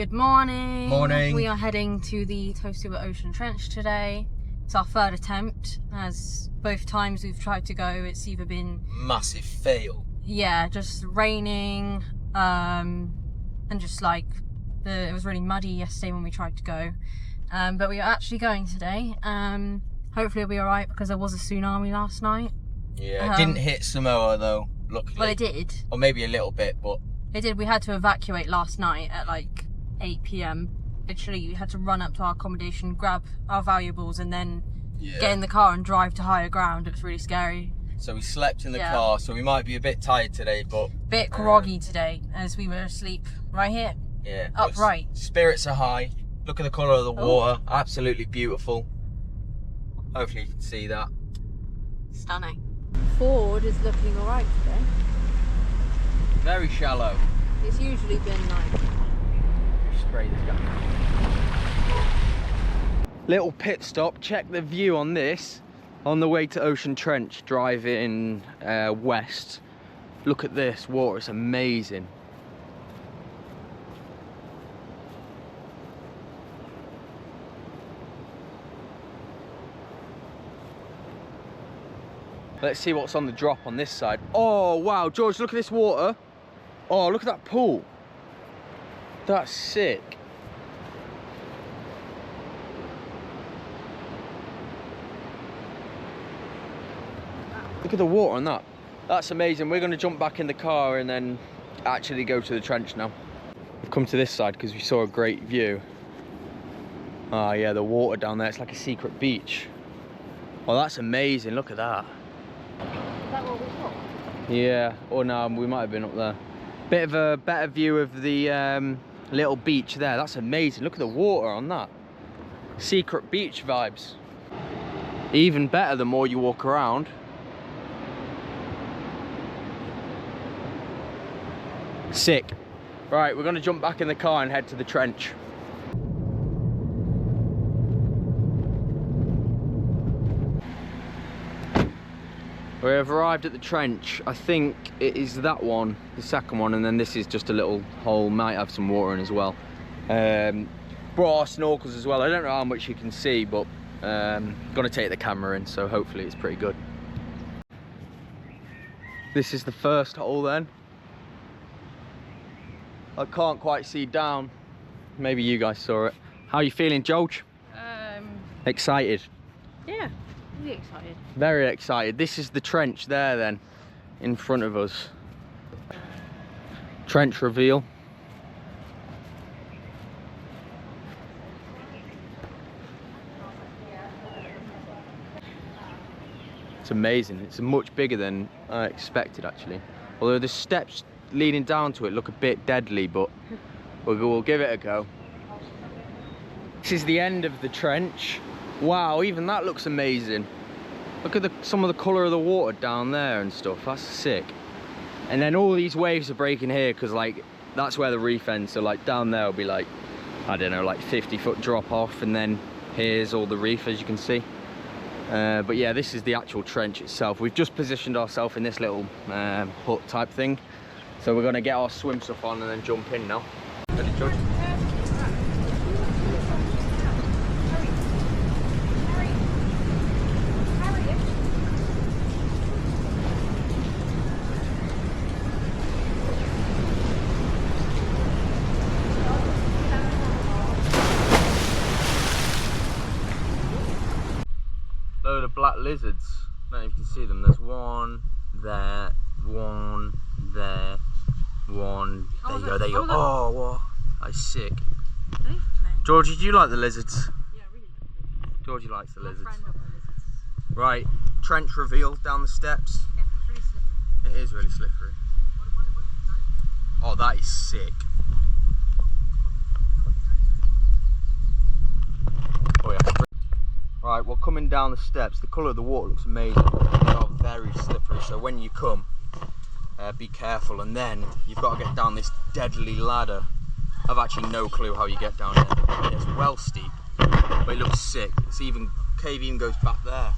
Good morning. Morning. We are heading to the To Sua Ocean Trench today. It's our third attempt, as both times we've tried to go, it's either been massive fail. Yeah, just raining, and just like it was really muddy yesterday when we tried to go. But we are actually going today. Hopefully it'll be alright because there was a tsunami last night. Yeah, it didn't hit Samoa though, luckily. Well, it did. Or maybe a little bit, but it did. We had to evacuate last night at like 8 PM. Literally, we had to run up to our accommodation, grab our valuables, and then get in the car and drive to higher ground. It was really scary. So we slept in the car, so we might be a bit tired today, but bit groggy today as we were asleep right here. Yeah, upright. Spirits are high. Look at the colour of the water, absolutely beautiful. Hopefully you can see that. Stunning. Ford is looking alright today. Very shallow. It's usually been like. Spray this guy. Little pit stop. Check the view on this. On the way to Ocean Trench, driving west. Look at this water. It's amazing. Let's see what's on the drop on this side. Oh wow, George, look at this water. Oh, look at that pool. That's sick. Look at the water on that. That's amazing. We're going to jump back in the car and then actually go to the trench now. We've come to this side because we saw a great view. Oh yeah, the water down there. It's like a secret beach. Oh, that's amazing. Look at that. Is that what we saw? Yeah. Or no, we might have been up there. Bit of a better view of the little beach there. That's amazing. Look at the water on that. Secret beach vibes. Even better the more you walk around. Sick. Right, we're going to jump back in the car and head to the trench. We have arrived at the trench. I think it is that one, the second one, and then this is just a little hole, might have some water in as well. Brought our snorkels as well. I don't know how much you can see, but gonna take the camera in, so hopefully it's pretty good. This is the first hole then. I can't quite see down. Maybe you guys saw it. How are you feeling, George? Excited? Yeah. Really excited. Very excited. This is the trench there then, in front of us. Trench reveal. It's amazing. It's much bigger than I expected actually. Although the steps leading down to it look a bit deadly, but we'll give it a go. This is the end of the trench. Wow, even that looks amazing. Look at some of the colour of the water down there and stuff. That's sick. And then all these waves are breaking here because like that's where the reef ends. So like down there will be like, I don't know, like 50-foot drop off, and then here's all the reef as you can see. But yeah, this is the actual trench itself. We've just positioned ourselves in this little hut type thing. So we're going to get our swim stuff on and then jump in now. Ready, George? Load of black lizards. I don't know if you can see them. There's one there, one there, one. There you go, there you go. Oh, what? That's sick. Georgie, do you like the lizards? Yeah, I really like them. Georgie likes the lizards. Friend of the lizards. Right, trench reveal down the steps. Yeah, it's really slippery. It is really slippery. Oh, that is sick. Oh yeah. Right, well, coming down the steps, the colour of the water looks amazing. They are very slippery, so when you come, be careful. And then you've got to get down this deadly ladder. I've actually no clue how you get down here. It's well steep, but it looks sick. It's even, cave even goes back there.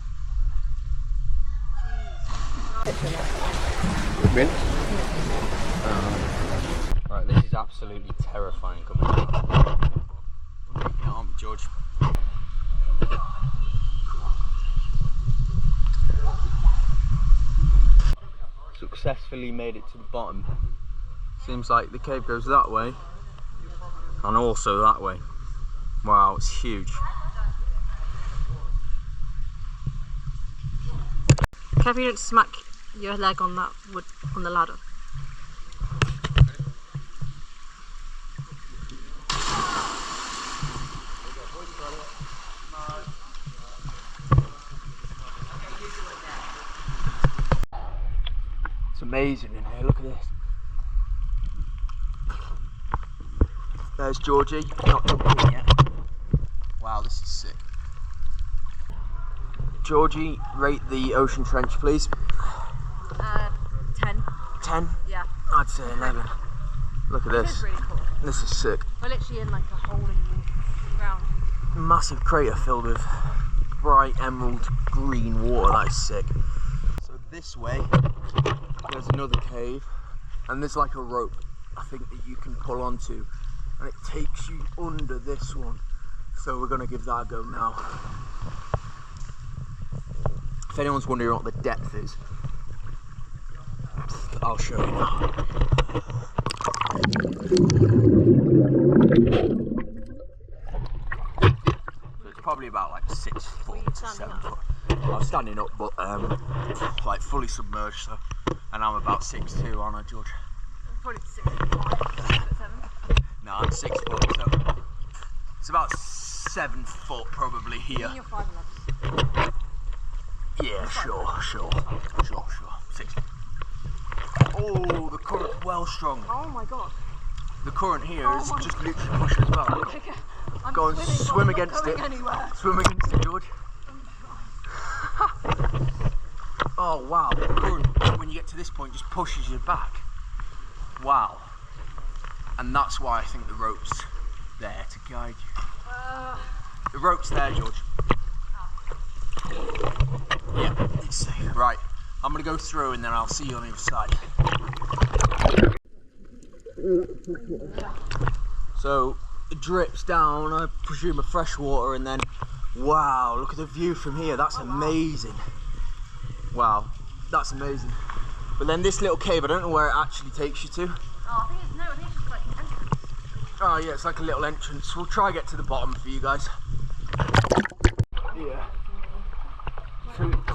Mint? Right, this is absolutely terrifying coming down. Aren't we, George? Successfully made it to the bottom. Seems like the cave goes that way and also that way. Wow, it's huge. Careful you don't smack your leg on that wood, on the ladder. It's amazing in here, look at this. There's Georgie, not jumping in yet. Wow, this is sick. Georgie, rate the ocean trench, please. 10. 10? Yeah. I'd say 11. Look at This this. is really cool. This is sick. We're literally in like a hole in the ground. Massive crater filled with bright emerald green water, that is sick. So this way, there's another cave, and there's like a rope, I think, that you can pull onto, and it takes you under this one. So we're gonna give that a go now. If anyone's wondering what the depth is, I'll show you now. So it's probably about like 6 foot to 7 foot. I was standing up, but like fully submerged, so, and I'm about 6'2", aren't I, George? Probably 6'5", 6'7". No, I'm 6 foot, so it's about 7 foot probably here. You're 5'11". Yeah, sure. 6. Oh, the current's well strong. Oh my god. The current here is just literally pushing us back. I'm Go and swimming, swim but I'm against not it. going anywhere. Swim against it, George. Oh wow, the current, when you get to this point, just pushes you back. Wow. And that's why I think the rope's there to guide you. The rope's there, George. Yeah, it's safe. Right, I'm gonna go through and then I'll see you on the other side. So it drips down, I presume, a fresh water, and then wow, look at the view from here. That's amazing. Wow, that's amazing. But then this little cave, I don't know where it actually takes you to. I think it's just like an entrance. Oh yeah, it's like a little entrance. We'll try to get to the bottom for you guys. Yeah.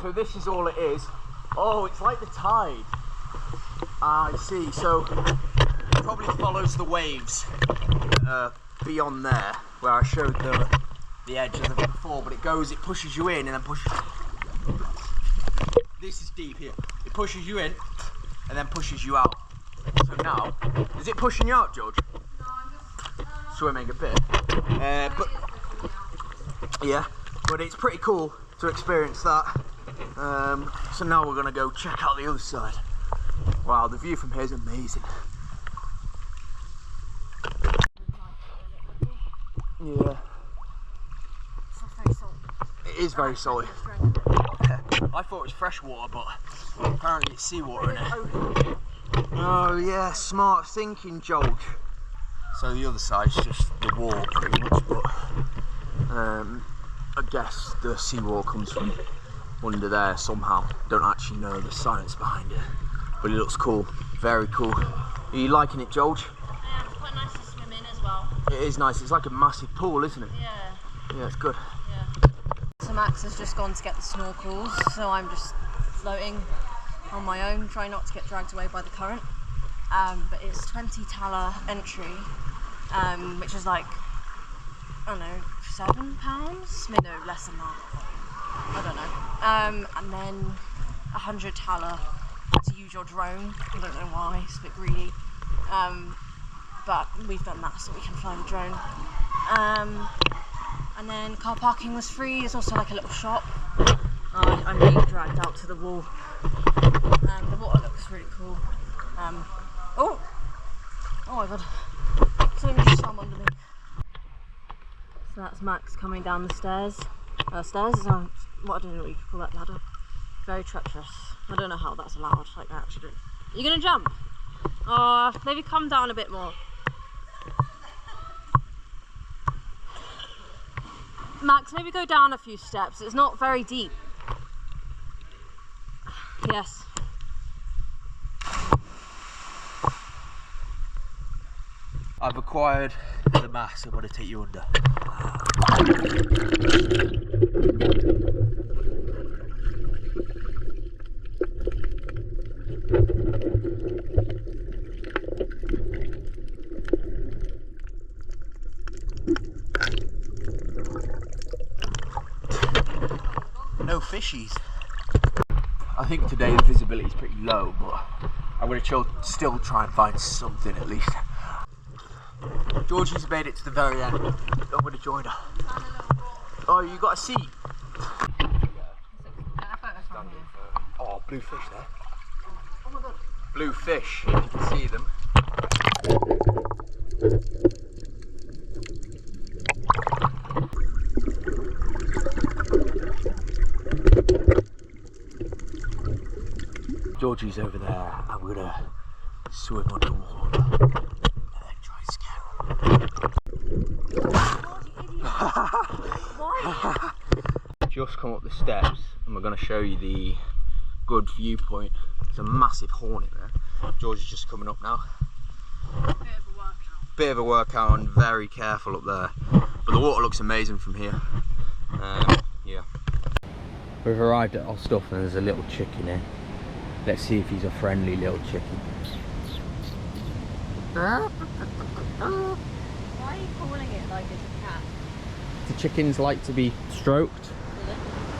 So this is all it is. Oh, it's like the tide. Ah, I see. So it probably follows the waves beyond there, where I showed the edge of it before. But it pushes you in and then pushes. This is deep here. It pushes you in and then pushes you out. So now, is it pushing you out, George? No, I'm just Swimming a bit. But yeah, but it's pretty cool to experience that. So now we're gonna go check out the other side. Wow, the view from here is amazing. Yeah. very salty. It is very salty. I thought it was fresh water, but apparently it's seawater in it. Oh yeah, smart thinking, George. So the other side's just the wall pretty much, but I guess the seawater comes from under there somehow. Don't actually know the science behind it, but it looks cool, very cool. Are you liking it, George? Yeah, it's quite nice to swim in as well. It is nice, it's like a massive pool, isn't it? Yeah. Yeah, it's good. Yeah. So Max has just gone to get the snorkels, so I'm just floating on my own, trying not to get dragged away by the current. But it's 20 thaler entry, which is like, I don't know, £7? Maybe no, less than that. I don't know. And then 100 thaler to use your drone. I don't know why, it's a bit greedy. But we've done that so we can fly the drone. And then car parking was free. There's also like a little shop. I'm being dragged out to the wall. The water looks really cool. Oh my god, something just swam under me. So that's Max coming down the stairs. Stairs is on, what, I don't know what you call that ladder. Very treacherous. I don't know how that's allowed, like actually. Are you gonna jump? Maybe come down a bit more. Max, maybe go down a few steps. It's not very deep. Yes. I've acquired the mass. I'm going to take you under. No fishies. I think today the visibility is pretty low, but I'm going to still try and find something at least. Georgie's made it to the very end. I'm going to join her. Oh, you got a seat? Oh, blue fish there. Oh my god. Blue fish, if you can see them. Georgie's over there. I'm going to swim underwater and then try and scare him. Just come up the steps and we're going to show you the good viewpoint. There's a massive hornet there. George is just coming up now. Bit of a workout and very careful up there. But the water looks amazing from here. Yeah. We've arrived at our stuff and there's a little chicken here. Let's see if he's a friendly little chicken. Why are you calling it like it's a cat? The chickens like to be stroked.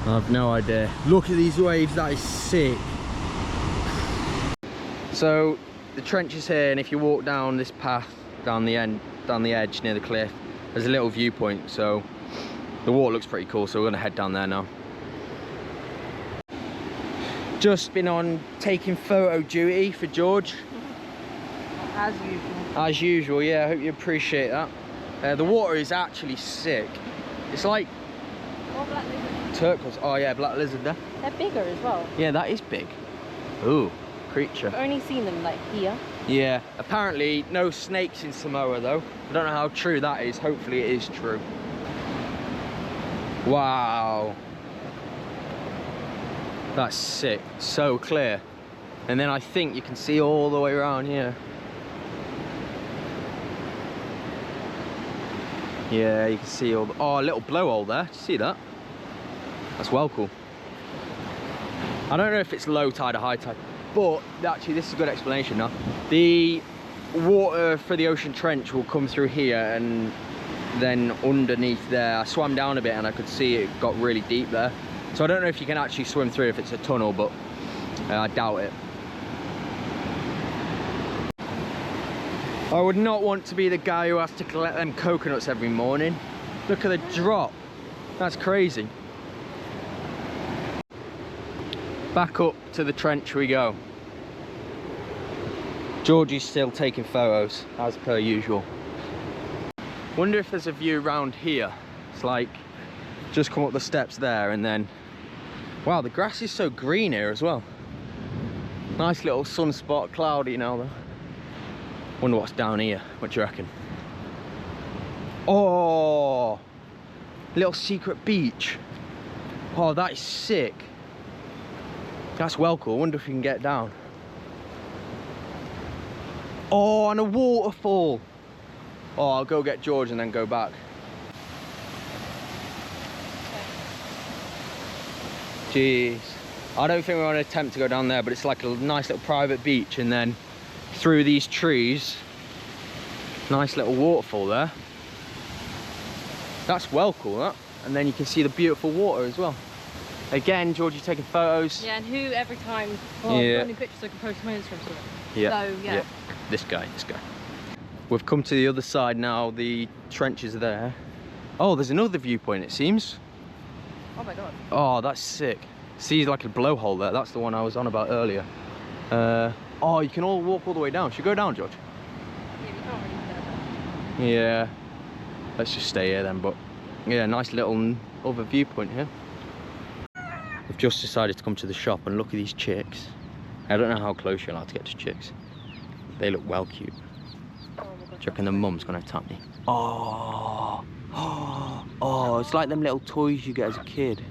I have no idea. Look at these waves, that is sick. So the trench is here, and if you walk down this path down the edge near the cliff, there's a little viewpoint. So the water looks pretty cool, so we're gonna head down there now. Just been on taking photo duty for George. As usual. As usual, yeah, I hope you appreciate that. The water is actually sick. It's like Black lizard. turquoise. Oh yeah, black lizard there. They're bigger as well. Yeah, that is big. Ooh, creature. I've only seen them like here. Yeah, apparently no snakes in Samoa though. I don't know how true that is. Hopefully it is true. Wow. That's sick. So clear. And then I think you can see all the way around here. Yeah, you can see all the... Oh, a little blowhole there. Did you see that? That's well cool. I don't know if it's low tide or high tide, but actually this is a good explanation now. The water for the ocean trench will come through here and then underneath there. I swam down a bit and I could see it got really deep there. So I don't know if you can actually swim through if it's a tunnel, but I doubt it. I would not want to be the guy who has to collect them coconuts every morning. Look at the drop. That's crazy. Back up to the trench we go. Georgie's still taking photos, as per usual. Wonder if there's a view around here. It's like, just come up the steps there and then... Wow, the grass is so green here as well. Nice little sunspot, cloudy now though. Wonder what's down here. What do you reckon? Oh, little secret beach. Oh, that is sick. That's well cool. Wonder if we can get down. Oh, and a waterfall. Oh, I'll go get George and then go back. Jeez. I don't think we're going to attempt to go down there, but it's like a nice little private beach, and then through these trees, nice little waterfall there. That's well cool, that. And then you can see the beautiful water as well. Again, Georgie taking photos. Yeah, and who every time, yeah. Running pictures so I can post my Instagram story. Yeah. So, yeah. This guy. We've come to the other side now, the trench is there. Oh, there's another viewpoint it seems. Oh my god. Oh, that's sick. See, like a blowhole there, that's the one I was on about earlier. Oh, you can all walk all the way down. Should we go down, George? Yeah, we can't really go down. Yeah. Let's just stay here then, but yeah, nice little other viewpoint here. We've just decided to come to the shop and look at these chicks. I don't know how close you're allowed to get to chicks. They look well cute. Oh my God. Do you reckon the mum's gonna attack me? Oh, oh, it's like them little toys you get as a kid.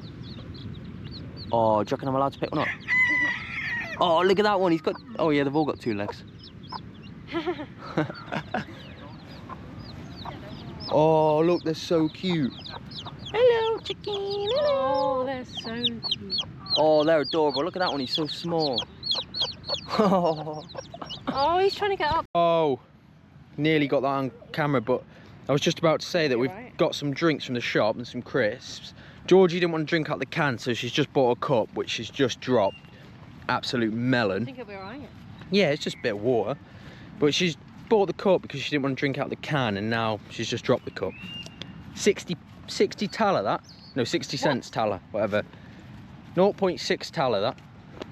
Oh, do you reckon I'm allowed to pick one up? Oh, look at that one. He's got. Oh yeah, they've all got 2 legs. Oh, look, they're so cute. Hello, chicken. Hello. Oh, they're so cute. Oh, they're adorable. Look at that one. He's so small. Oh, he's trying to get up. Oh, nearly got that on camera, but I was just about to say that we've right. got some drinks from the shop and some crisps. Georgie didn't want to drink out the can, so she's just bought a cup, which she's just dropped. Absolute melon. I think it'll be alright. Yeah, it's just a bit of water. But she's bought the cup because she didn't want to drink out the can, and now she's just dropped the cup. 60 thaler, that? No, 60 cents thaler, whatever. 0.6 thaler, that.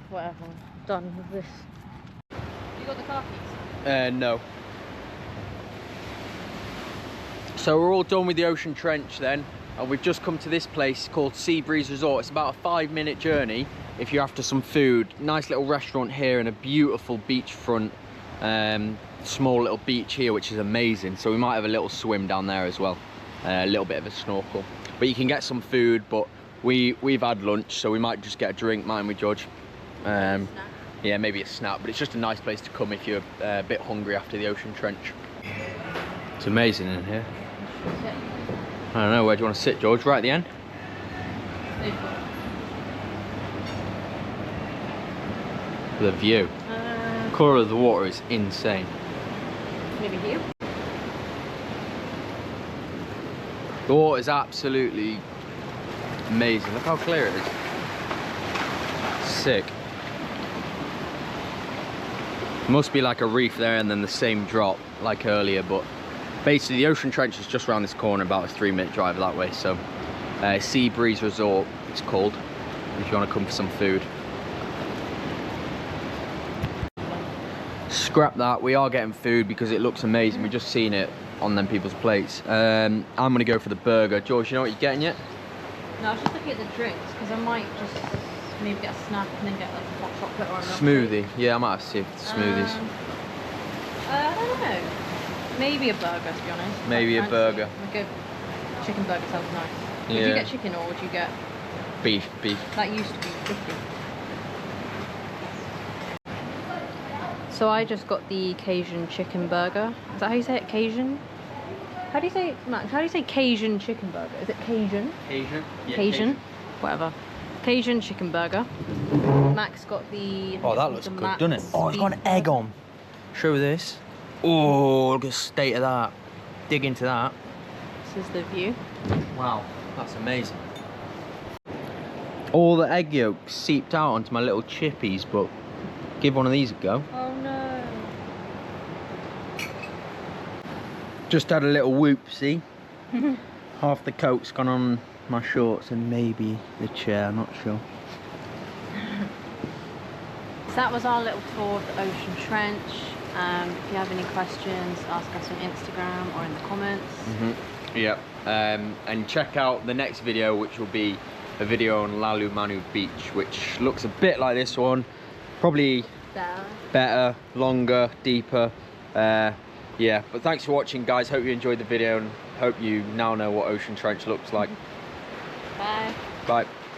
Whatever. Done with this. You got the car keys? No. So we're all done with the Ocean Trench then, and we've just come to this place called Sea Breeze Resort. It's about a 5-minute journey if you're after some food. Nice little restaurant here and a beautiful beachfront, small little beach here, which is amazing. So we might have a little swim down there as well, a little bit of a snorkel. But you can get some food, but we've had lunch, so we might just get a drink, mightn't we, George? Yeah, maybe a snack, but it's just a nice place to come if you're a bit hungry after the Ocean Trench. It's amazing in here. I don't know, where do you want to sit, George? Right at the end? The view. Colour of the water is insane. Maybe here? The water is absolutely amazing. Look how clear it is. Sick. Must be like a reef there and then the same drop like earlier, but basically the Ocean Trench is just around this corner, about a 3-minute drive that way. So Sea Breeze Resort it's called, if you want to come for some food. Scrap that, we are getting food because it looks amazing. We've just seen it on them people's plates. I'm gonna go for the burger. George, you know what you're getting yet? No, I was just looking at the drinks because I might just maybe get a snack and then get like a hot chocolate or a Smoothie. Yeah, I might have to see if the smoothies. I don't know. Maybe a burger, to be honest. Maybe a burger. Like a chicken burger sounds nice. Would Yeah. you get chicken or would you get... Beef. That used to be 50. So I just got the Cajun chicken burger. Is that how you say it? Cajun? How do you say it, Max? How do you say Cajun chicken burger? Is it Cajun? Cajun? Yeah, Cajun? Whatever. Cajun chicken burger. Max got the... Oh, that looks good, doesn't it? Oh, it's got an egg on. Show this. Oh, look at the state of that. Dig into that. This is the view. Wow, that's amazing. All the egg yolk seeped out onto my little chippies, but give one of these a go. Oh no. Just had a little whoopsie. Half the coat's gone on my shorts and maybe the chair, I'm not sure. So that was our little tour of the Ocean Trench. If you have any questions, ask us on Instagram or in the comments. Yeah, and check out the next video, which will be a video on Lalu Manu Beach, which looks a bit like this one. Probably better, longer, deeper. Yeah, but thanks for watching, guys. Hope you enjoyed the video and hope you now know what Ocean Trench looks like. Bye. Bye.